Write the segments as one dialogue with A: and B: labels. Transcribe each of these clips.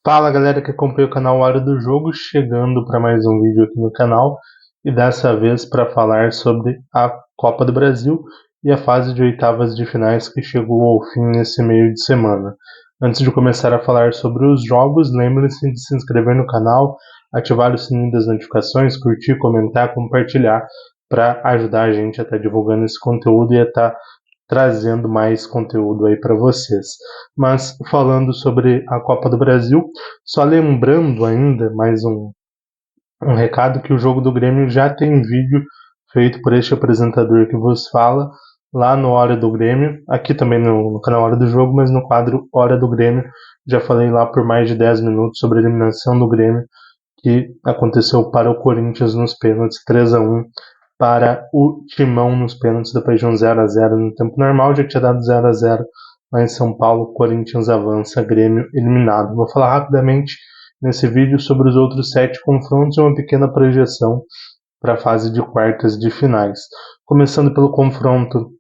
A: Fala galera que acompanha o canal Hora do Jogo, chegando para mais um vídeo aqui no canal e dessa vez para falar sobre a Copa do Brasil e a fase de oitavas de finais que chegou ao fim nesse meio de semana. Antes de começar a falar sobre os jogos, lembre-se de se inscrever no canal, ativar o sininho das notificações, curtir, comentar, compartilhar para ajudar a gente a estar divulgando esse conteúdo e a estar trazendo mais conteúdo aí para vocês. Mas falando sobre a Copa do Brasil, só lembrando ainda mais um recado que o jogo do Grêmio já tem vídeo feito por este apresentador que vos fala lá no Hora do Grêmio, aqui também no canal Hora do Jogo, mas no quadro Hora do Grêmio, já falei lá por mais de 10 minutos sobre a eliminação do Grêmio que aconteceu para o Corinthians nos pênaltis 3-1 para o Timão nos pênaltis depois de um 0-0 no tempo normal, já tinha dado 0-0 lá em São Paulo, Corinthians avança, Grêmio eliminado. Vou falar rapidamente nesse vídeo sobre os outros 7 confrontos e uma pequena projeção para a fase de quartas de finais. Começando pelo confronto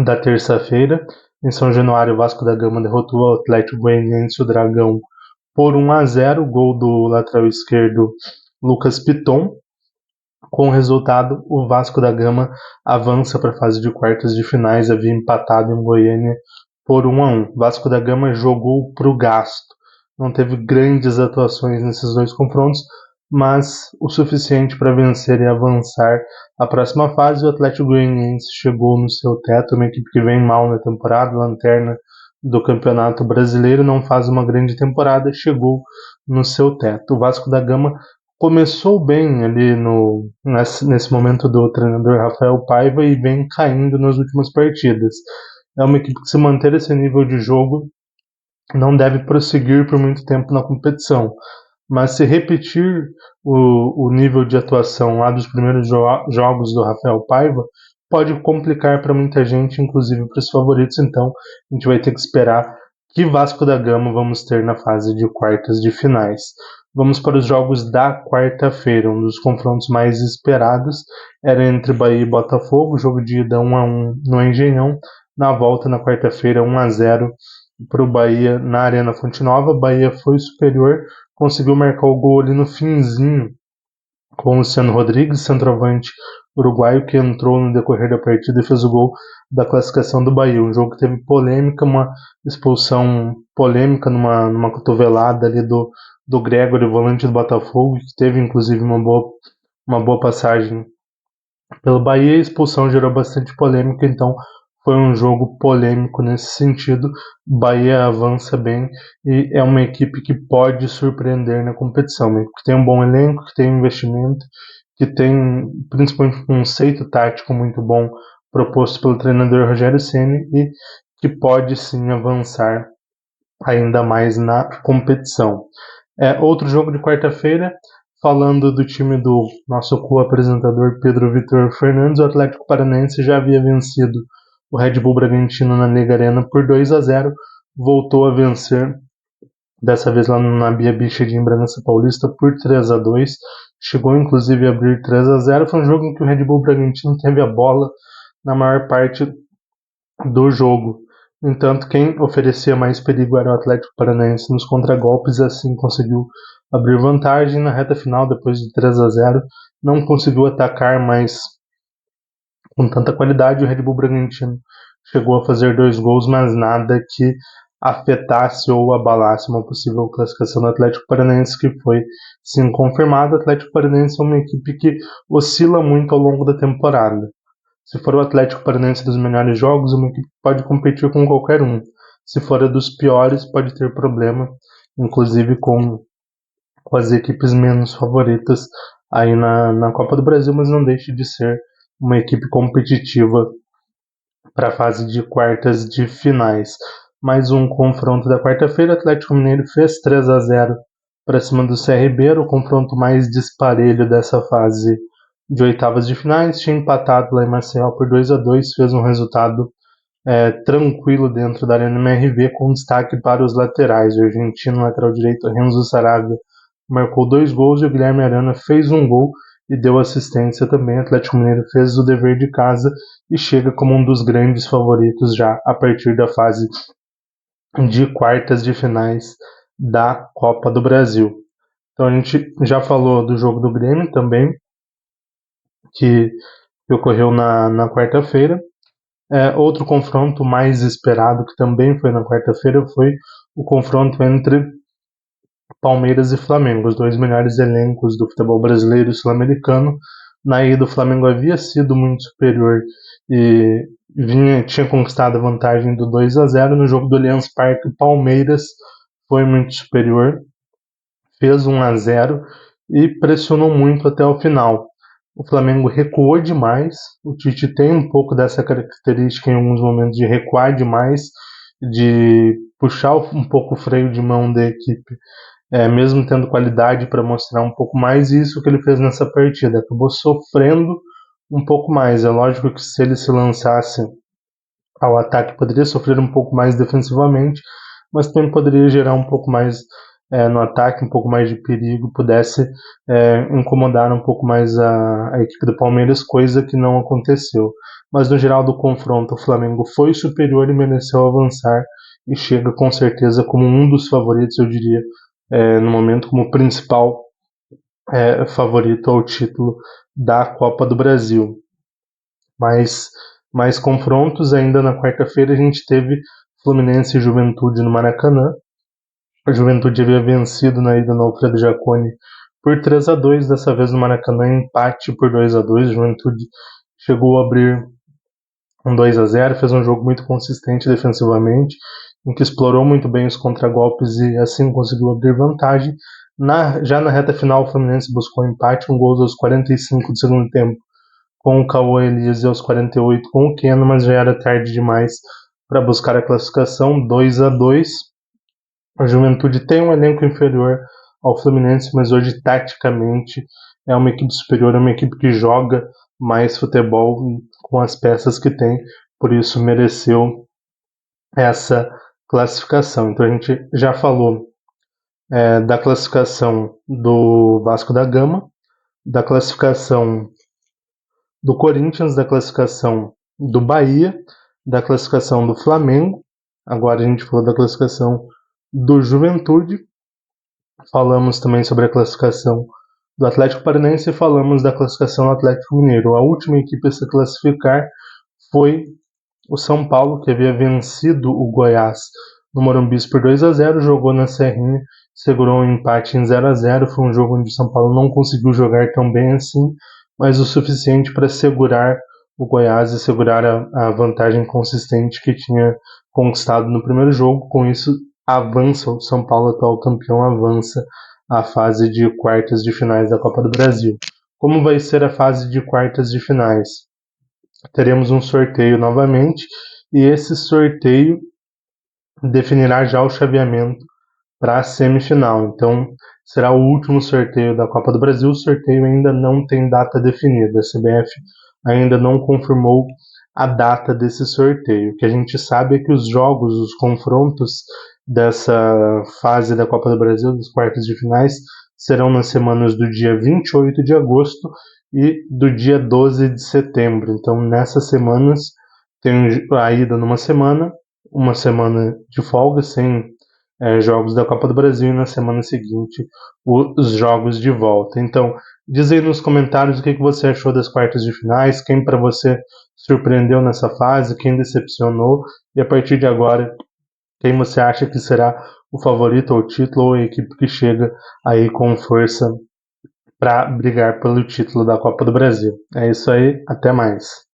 A: da terça-feira, em São Januário, o Vasco da Gama derrotou o Atlético Goianiense, o Dragão, por 1-0, gol do lateral esquerdo Lucas Piton. Com o resultado, o Vasco da Gama avança para a fase de quartas de finais, havia empatado em Goiânia por 1-1. Vasco da Gama jogou para o gasto, não teve grandes atuações nesses dois confrontos, mas o suficiente para vencer e avançar à próxima fase. O Atlético Goianiense chegou no seu teto, uma equipe que vem mal na temporada, lanterna do Campeonato Brasileiro, não faz uma grande temporada, chegou no seu teto. O Vasco da Gama começou bem ali nesse momento do treinador Rafael Paiva e vem caindo nas últimas partidas. É uma equipe que, se manter esse nível de jogo, não deve prosseguir por muito tempo na competição. Mas se repetir o nível de atuação lá dos primeiros jogos do Rafael Paiva, pode complicar para muita gente, inclusive para os favoritos. Então, a gente vai ter que esperar que Vasco da Gama vamos ter na fase de quartas de finais. Vamos para os jogos da quarta-feira. Um dos confrontos mais esperados era entre Bahia e Botafogo, jogo de ida 1-1 no Engenhão. Na volta, na quarta-feira, 1-0 para o Bahia na Arena Fonte Nova. Bahia foi superior, conseguiu marcar o gol ali no finzinho com o Luciano Rodrigues, centroavante uruguaio, que entrou no decorrer da partida e fez o gol da classificação do Bahia. Um jogo que teve polêmica, uma expulsão polêmica numa cotovelada ali do Gregory, volante do Botafogo, que teve inclusive uma boa passagem pelo Bahia. A expulsão gerou bastante polêmica, então foi um jogo polêmico nesse sentido. Bahia avança bem e é uma equipe que pode surpreender na competição, uma equipe que tem um bom elenco, que tem investimento, que tem principalmente um conceito tático muito bom proposto pelo treinador Rogério Ceni e que pode sim avançar ainda mais na competição. Outro jogo de quarta-feira, falando do time do nosso co-apresentador Pedro Vitor Fernandes, o Atlético Paranaense já havia vencido o Red Bull Bragantino na Liga Arena por 2-0, voltou a vencer, dessa vez lá na Bia Bichedin em Bragança Paulista, por 3-2, chegou inclusive a abrir 3-0, foi um jogo em que o Red Bull Bragantino teve a bola na maior parte do jogo. No entanto, quem oferecia mais perigo era o Atlético Paranaense nos contragolpes e assim conseguiu abrir vantagem na reta final, depois de 3-0, não conseguiu atacar mais com tanta qualidade. O Red Bull Bragantino chegou a fazer 2 gols, mas nada que afetasse ou abalasse uma possível classificação do Atlético Paranaense, que foi sim confirmado. O Atlético Paranaense é uma equipe que oscila muito ao longo da temporada. Se for o Atlético Paranaense dos melhores jogos, uma equipe pode competir com qualquer um. Se for a dos piores, pode ter problema, inclusive com as equipes menos favoritas aí na Copa do Brasil, mas não deixe de ser uma equipe competitiva para a fase de quartas de finais. Mais um confronto da quarta-feira, o Atlético Mineiro fez 3-0 para cima do CRB, o confronto mais disparelho dessa fase de oitavas de finais. Tinha empatado lá em Maceió por 2-2, fez um resultado tranquilo dentro da Arena MRV, com destaque para os laterais. O argentino lateral direito Renzo Saravia marcou 2 gols e o Guilherme Arana fez um gol e deu assistência também. O Atlético Mineiro fez o dever de casa e chega como um dos grandes favoritos já a partir da fase de quartas de finais da Copa do Brasil. Então a gente já falou do jogo do Grêmio também, que ocorreu na quarta-feira. Outro confronto mais esperado, que também foi na quarta-feira, foi o confronto entre Palmeiras e Flamengo, os dois melhores elencos do futebol brasileiro e sul-americano. Na ida, o Flamengo havia sido muito superior e tinha conquistado a vantagem do 2-0. No jogo do Allianz Parque, o Palmeiras foi muito superior, fez 1-0 e pressionou muito até o final. O Flamengo recuou demais. O Tite tem um pouco dessa característica em alguns momentos de recuar demais, de puxar um pouco o freio de mão da equipe, mesmo tendo qualidade para mostrar um pouco mais. E isso que ele fez nessa partida, acabou sofrendo um pouco mais. É lógico que se ele se lançasse ao ataque, poderia sofrer um pouco mais defensivamente, mas também poderia gerar um pouco mais no ataque, um pouco mais de perigo, pudesse incomodar um pouco mais a equipe do Palmeiras, coisa que não aconteceu. Mas no geral do confronto, o Flamengo foi superior e mereceu avançar e chega com certeza como um dos favoritos, eu diria, no momento como principal favorito ao título da Copa do Brasil. Mas mais confrontos ainda na quarta-feira a gente teve Fluminense e Juventude no Maracanã. A Juventude havia vencido na ida no Alfredo Jaconi por 3-2, dessa vez no Maracanã empate por 2-2. A Juventude chegou a abrir um 2-0, fez um jogo muito consistente defensivamente, em que explorou muito bem os contragolpes e assim conseguiu abrir vantagem. Já na reta final, o Fluminense buscou empate, um gol aos 45 do segundo tempo, com o Cauã Elias aos 48 com o Keno, mas já era tarde demais para buscar a classificação. 2-2. A Juventude tem um elenco inferior ao Fluminense, mas hoje taticamente é uma equipe superior, é uma equipe que joga mais futebol com as peças que tem, por isso mereceu essa classificação. Então a gente já falou da classificação do Vasco da Gama, da classificação do Corinthians, da classificação do Bahia, da classificação do Flamengo. Agora a gente falou da classificação do Juventude. Falamos também sobre a classificação do Atlético Paranaense e falamos da classificação do Atlético Mineiro. A última equipe a se classificar foi o São Paulo, que havia vencido o Goiás no Morumbi por 2-0, jogou na Serrinha, segurou um empate em 0-0. Foi um jogo onde o São Paulo não conseguiu jogar tão bem assim, mas o suficiente para segurar o Goiás e segurar a vantagem consistente que tinha conquistado no primeiro jogo. Com isso, avança o São Paulo, atual campeão, avança a fase de quartas de finais da Copa do Brasil. Como vai ser a fase de quartas de finais? Teremos um sorteio novamente e esse sorteio definirá já o chaveamento para a semifinal. Então, será o último sorteio da Copa do Brasil. O sorteio ainda não tem data definida. A CBF ainda não confirmou a data desse sorteio. O que a gente sabe é que os jogos, os confrontos dessa fase da Copa do Brasil, das quartas de finais, serão nas semanas do dia 28 de agosto e do dia 12 de setembro. Então, nessas semanas, tem a ida numa semana, uma semana de folga, sem jogos da Copa do Brasil, e na semana seguinte os jogos de volta. Então, diz aí nos comentários o que você achou das quartas de finais, quem para você surpreendeu nessa fase, quem decepcionou, e a partir de agora, quem você acha que será o favorito ao título ou a equipe que chega aí com força para brigar pelo título da Copa do Brasil. É isso aí, até mais.